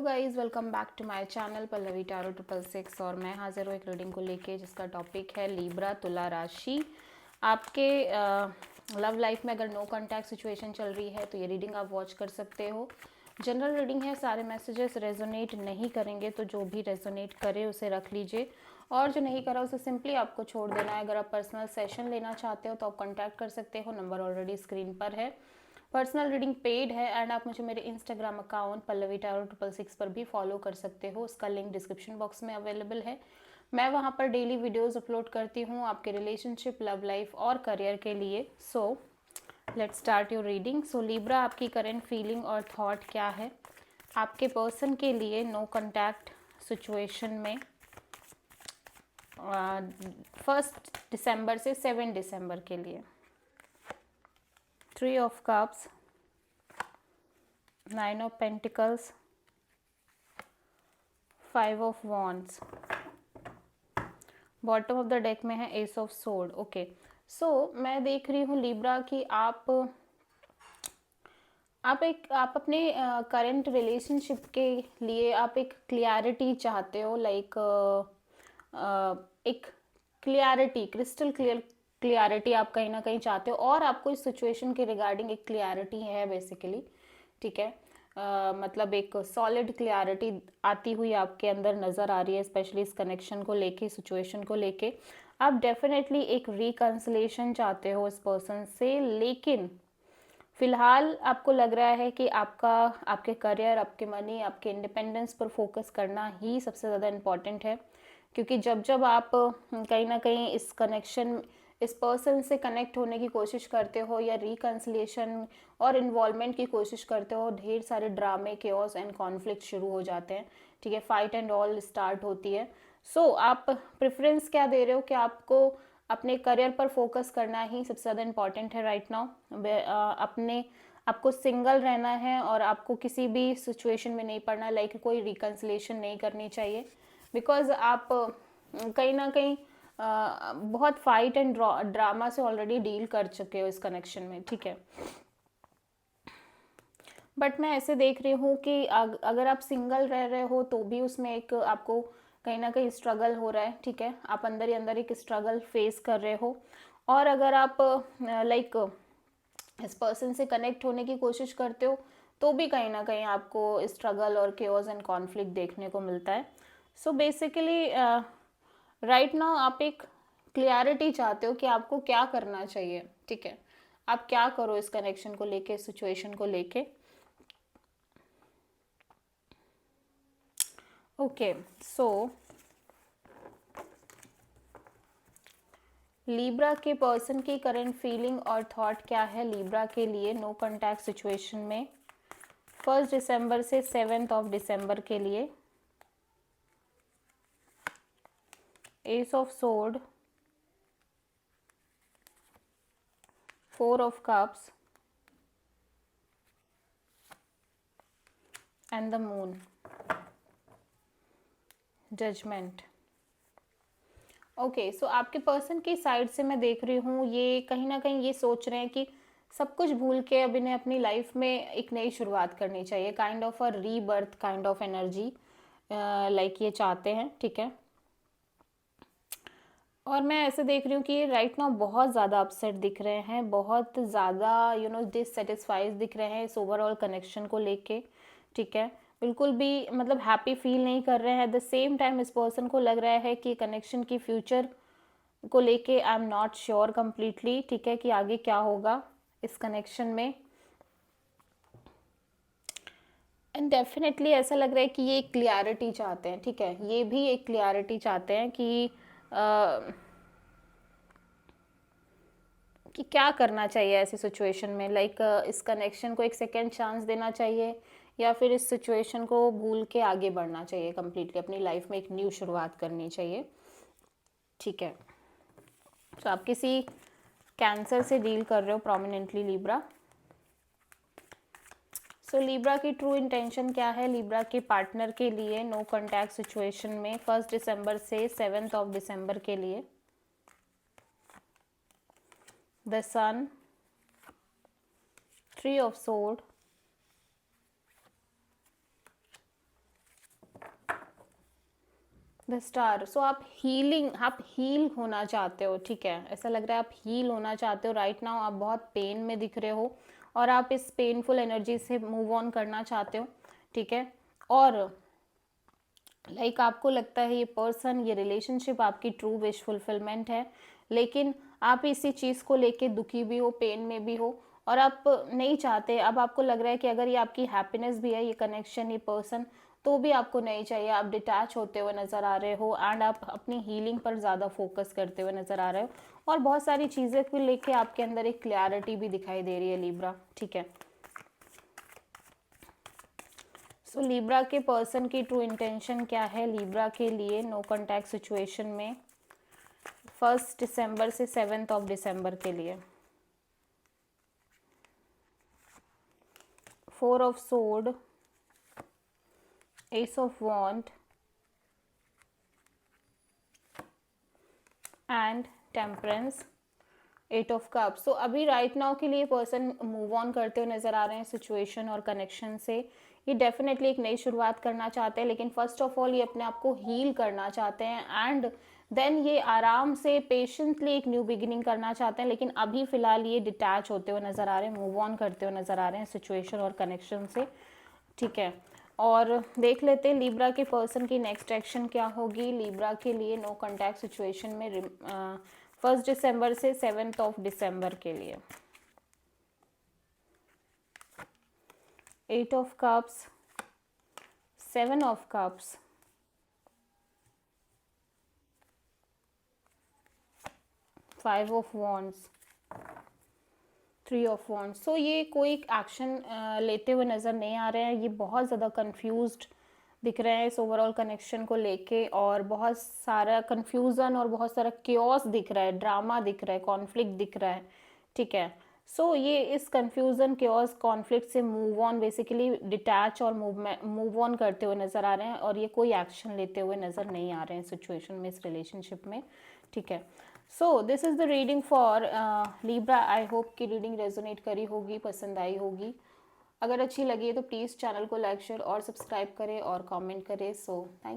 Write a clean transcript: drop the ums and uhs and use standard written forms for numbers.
Guys, welcome back to my channel Pallavi tarot 666 और मैं हाजिर हूँ एक रीडिंग को लेके जिसका टॉपिक है लीब्रा तुला राशि। आपके लव लाइफ में अगर नो कांटेक्ट सिचुएशन चल रही है तो ये रीडिंग आप वॉच कर सकते हो। जनरल रीडिंग है, सारे मैसेजेस रेजोनेट नहीं करेंगे, तो जो भी रेजोनेट करे उसे रख लीजिए और जो नहीं करा उसे सिंपली आपको छोड़ देना है। अगर आप पर्सनल सेशन लेना चाहते हो तो आप कॉन्टैक्ट कर सकते हो, नंबर ऑलरेडी स्क्रीन पर है। पर्सनल रीडिंग पेड है एंड आप मुझे मेरे इंस्टाग्राम अकाउंट पल्लवी टैरो 666 पर भी फॉलो कर सकते हो, उसका लिंक डिस्क्रिप्शन बॉक्स में अवेलेबल है। मैं वहाँ पर डेली वीडियोस अपलोड करती हूँ आपके रिलेशनशिप, लव लाइफ और करियर के लिए। So let's start your reading. So Libra, आपकी करंट फीलिंग और थॉट क्या है आपके पर्सन के लिए नो कॉन्टैक्ट सिचुएशन में 1 दिसंबर से 7 दिसंबर के लिए। 3 of cups, 9 of pentacles, 5 of wands, bottom of the deck में है एस ऑफ सोर्ड। ओके, सो मैं देख रही हूँ लीब्रा कि आप अपने करंट रिलेशनशिप के लिए आप एक क्लियरिटी चाहते हो, लाइक एक क्लियरिटी, क्रिस्टल क्लियरिटी आप कहीं ना कहीं चाहते हो और आपको इस सिचुएशन के रिगार्डिंग एक क्लियरिटी है बेसिकली। ठीक है, मतलब एक सॉलिड क्लियरिटी आती हुई आपके अंदर नज़र आ रही है, स्पेशली इस कनेक्शन को लेके, सिचुएशन को लेके। आप डेफिनेटली एक रिकन्सिलेशन चाहते हो इस पर्सन से, लेकिन फिलहाल आपको लग रहा है कि आपके करियर, आपके मनी, आपके इंडिपेंडेंस पर फोकस करना ही सबसे ज़्यादा इम्पॉर्टेंट है। क्योंकि जब जब आप कहीं ना कहीं इस पर्सन से कनेक्ट होने की कोशिश करते हो या रिकन्सिलेशन और इन्वॉल्वमेंट की कोशिश करते हो, ढेर सारे ड्रामे, केओस एंड कॉन्फ्लिक्ट शुरू हो जाते हैं। ठीक है, फाइट एंड ऑल स्टार्ट होती है। सो आप प्रेफरेंस क्या दे रहे हो कि आपको अपने करियर पर फोकस करना ही सबसे ज़्यादा इम्पॉर्टेंट है राइट नाउ। आपको सिंगल रहना है और आपको किसी भी सिचुएशन में नहीं पड़ना, लाइक कोई रिकन्सिलेशन नहीं करनी चाहिए, बिकॉज आप कहीं ना कहीं बहुत फाइट एंड ड्रामा से ऑलरेडी डील कर चुके हो इस कनेक्शन में। ठीक है, बट मैं ऐसे देख रही हूँ कि अगर आप सिंगल रह रहे हो तो भी उसमें एक आपको कहीं ना कहीं स्ट्रगल हो रहा है। ठीक है, आप अंदर ही अंदर एक स्ट्रगल फेस कर रहे हो, और अगर आप लाइक इस पर्सन से कनेक्ट होने की कोशिश करते हो तो भी कहीं ना कहीं आपको स्ट्रगल और केओस एंड कॉन्फ्लिक्ट देखने को मिलता है। सो बेसिकली राइट नाउ आप एक क्लियरिटी चाहते हो कि आपको क्या करना चाहिए। ठीक है, आप क्या करो इस कनेक्शन को लेके, सिचुएशन को लेके। ओके, सो लीब्रा के पर्सन की करंट फीलिंग और थॉट क्या है लीब्रा के लिए नो कॉन्टैक्ट सिचुएशन में 1 दिसंबर से 7 ऑफ दिसंबर के लिए। Ace of sword, 4 of cups and the moon, judgment. Okay, so आपके पर्सन की साइड से मैं देख रही हूँ ये कहीं ना कहीं ये सोच रहे हैं कि सब कुछ भूल के अब इन्हें अपनी लाइफ में एक नई शुरुआत करनी चाहिए, kind of a rebirth kind of energy like ये चाहते हैं। ठीक है, और मैं ऐसे देख रही हूँ कि राइट नाउ बहुत ज़्यादा अपसेट दिख रहे हैं, बहुत ज़्यादा डिससेटिस्फाइड दिख रहे हैं इस ओवरऑल कनेक्शन को लेके। ठीक है, बिल्कुल भी मतलब हैप्पी फील नहीं कर रहे हैं। एट द सेम टाइम इस पर्सन को लग रहा है कि कनेक्शन की फ्यूचर को लेके I am not sure completely. ठीक है, कि आगे क्या होगा इस कनेक्शन में। एंड डेफिनेटली ऐसा लग रहा है कि ये एक क्लियरिटी चाहते हैं। ठीक है, ये भी एक क्लियरिटी चाहते हैं कि क्या करना चाहिए ऐसी सिचुएशन में, लाइक इस कनेक्शन को एक सेकेंड चांस देना चाहिए या फिर इस सिचुएशन को भूल के आगे बढ़ना चाहिए, कम्प्लीटली अपनी लाइफ में एक न्यू शुरुआत करनी चाहिए। ठीक है, तो आप किसी कैंसर से डील कर रहे हो प्रोमिनेंटली लीब्रा। सो लीब्रा की ट्रू इंटेंशन क्या है लीब्रा के पार्टनर के लिए नो कॉन्टैक्ट सिचुएशन में 1 दिसंबर से 7 ऑफ दिसंबर के लिए। The sun, 3 of sword, the star. So आप हील होना चाहते हो, ठीक है, ऐसा लग रहा है आप हील होना चाहते हो राइट नाउ। आप बहुत पेन में दिख रहे हो और आप इस पेनफुल एनर्जी से मूव ऑन करना चाहते हो, ठीक है। और आपको लगता है ये पर्सन, ये रिलेशनशिप आपकी ट्रू विश फुलफिलमेंट है, लेकिन आप इसी चीज़ को लेके दुखी भी हो, पेन में भी हो, और आप नहीं चाहते। अब आपको लग रहा है कि अगर ये आपकी हैप्पीनेस भी है, ये कनेक्शन, ये पर्सन, तो भी आपको नहीं चाहिए। आप डिटैच होते हुए नज़र आ रहे हो एंड आप अपनी हीलिंग पर ज़्यादा फोकस करते हुए नज़र आ रहे हो, और बहुत सारी चीज़ें को लेके आपके अंदर एक क्लैरिटी भी दिखाई दे रही है लिब्रा, ठीक है। सो लिब्रा के पर्सन की ट्रू इंटेंशन क्या है लिब्रा के लिए नो कॉन्टैक्ट सिचुएशन में 1 दिसंबर से 7 दिसंबर के लिए? 4 of sword, ace of wand and temperance, 8 of cups. So अभी राइट नाउ के लिए पर्सन मूव ऑन करते हुए नजर आ रहे हैं सिचुएशन और कनेक्शन से। ये डेफिनेटली एक नई शुरुआत करना चाहते हैं, लेकिन फर्स्ट ऑफ ऑल ये अपने आप को हील करना चाहते हैं एंड देन ये आराम से पेशेंटली एक न्यू बिगिनिंग करना चाहते हैं। लेकिन अभी फिलहाल ये डिटैच होते हुए नजर आ रहे हैं, मूव ऑन करते हुए नजर आ रहे हैं सिचुएशन और कनेक्शन से, ठीक है। और देख लेते हैं लिब्रा के पर्सन की नेक्स्ट एक्शन क्या होगी लिब्रा के लिए नो कॉन्टैक्ट सिचुएशन में 1 दिसंबर से 7 दिसंबर के लिए। 8 of cups, 7 of cups, 5 of wands, 3 of wands. So ये कोई एक्शन लेते हुए नज़र नहीं आ रहे हैं, ये बहुत ज़्यादा कंफ्यूज्ड दिख रहे हैं इस ओवरऑल कनेक्शन को लेके, और बहुत सारा कंफ्यूजन और बहुत सारा क्योस दिख रहा है, ड्रामा दिख रहा है, कॉन्फ्लिक्ट दिख रहा है, ठीक है। सो ये इस कंफ्यूजन क्योस कॉन्फ्लिक्ट से मूव ऑन, बेसिकली डिटैच और मूव ऑन करते हुए नज़र आ रहे हैं, और ये कोई एक्शन लेते हुए नज़र नहीं आ रहे हैं सिचुएशन में, इस रिलेशनशिप में, ठीक है। So this is the reading for Libra. I hope कि रीडिंग रेजोनेट करी होगी, पसंद आई होगी। अगर अच्छी लगी है तो प्लीज़ चैनल को लाइक, शेयर और सब्सक्राइब करें और कमेंट करें। So thank